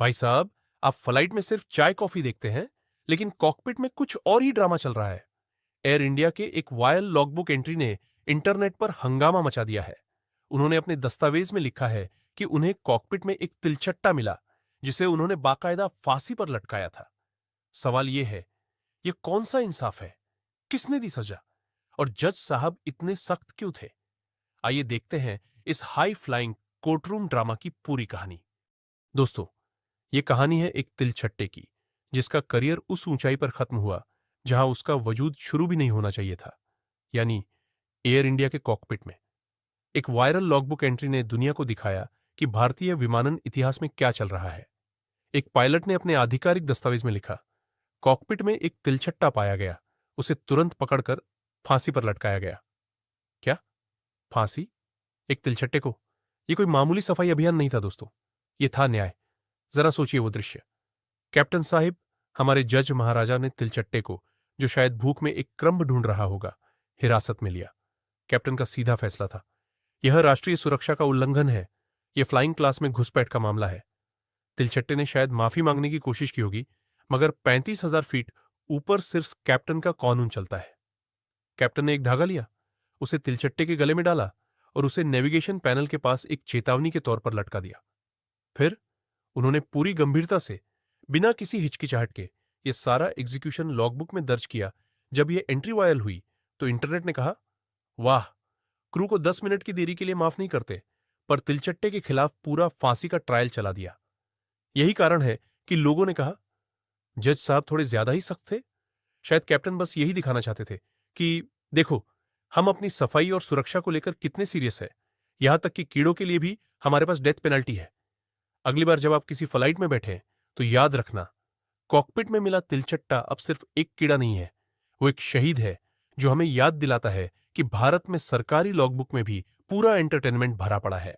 भाई साहब, आप फ्लाइट में सिर्फ चाय कॉफी देखते हैं, लेकिन कॉकपिट में कुछ और ही ड्रामा चल रहा है। एयर इंडिया के एक वायल लॉगबुक एंट्री ने इंटरनेट पर हंगामा मचा दिया है। उन्होंने अपने दस्तावेज में लिखा है कि उन्हें कॉकपिट में एक तिलचट्टा मिला, जिसे उन्होंने बाकायदा फांसी पर लटकाया था। सवाल यह है, यह कौन सा इंसाफ है? किसने दी सजा? और जज साहब इतने सख्त क्यों थे? आइए देखते हैं इस हाई फ्लाइंग कोर्टरूम ड्रामा की पूरी कहानी। दोस्तों, ये कहानी है एक तिलछट्टे की, जिसका करियर उस ऊंचाई पर खत्म हुआ जहां उसका वजूद शुरू भी नहीं होना चाहिए था, यानी एयर इंडिया के कॉकपिट में। एक वायरल लॉगबुक एंट्री ने दुनिया को दिखाया कि भारतीय विमानन इतिहास में क्या चल रहा है। एक पायलट ने अपने आधिकारिक दस्तावेज में लिखा, कॉकपिट में एक तिलछट्टा पाया गया, उसे तुरंत पकड़कर फांसी पर लटकाया गया। क्या? फांसी? एक तिलछट्टे को? यह कोई मामूली सफाई अभियान नहीं था दोस्तों, यह था न्याय। जरा सोचिए वो दृश्य। कैप्टन साहिब, हमारे जज महाराजा ने तिलचट्टे को, जो शायद भूख में एक क्रम्ब ढूंढ रहा होगा, हिरासत में लिया। कैप्टन का सीधा फैसला था, यह राष्ट्रीय सुरक्षा का उल्लंघन है, यह फ्लाइंग क्लास में घुसपैठ का मामला है। तिलचट्टे ने शायद माफी मांगने की कोशिश की होगी, मगर 35,000 फीट ऊपर सिर्फ कैप्टन का कानून चलता है। कैप्टन ने एक धागा लिया, उसे तिलचट्टे के गले में डाला और उसे नेविगेशन पैनल के पास एक चेतावनी के तौर पर लटका दिया। फिर उन्होंने पूरी गंभीरता से, बिना किसी हिचकिचाहट के, यह सारा एग्जीक्यूशन लॉगबुक में दर्ज किया। जब यह एंट्री वायरल हुई तो इंटरनेट ने कहा, वाह, क्रू को 10 मिनट की देरी के लिए माफ नहीं करते, पर तिलचट्टे के खिलाफ पूरा फांसी का ट्रायल चला दिया। यही कारण है कि लोगों ने कहा, जज साहब थोड़े ज्यादा ही सख्त थे। शायद कैप्टन बस यही दिखाना चाहते थे कि देखो, हम अपनी सफाई और सुरक्षा को लेकर कितने सीरियस है, यहां तक कि कीड़ों के लिए भी हमारे पास डेथ पेनल्टी है। अगली बार जब आप किसी फ्लाइट में बैठे तो याद रखना, कॉकपिट में मिला तिलचट्टा अब सिर्फ एक कीड़ा नहीं है, वो एक शहीद है, जो हमें याद दिलाता है कि भारत में सरकारी लॉगबुक में भी पूरा एंटरटेनमेंट भरा पड़ा है।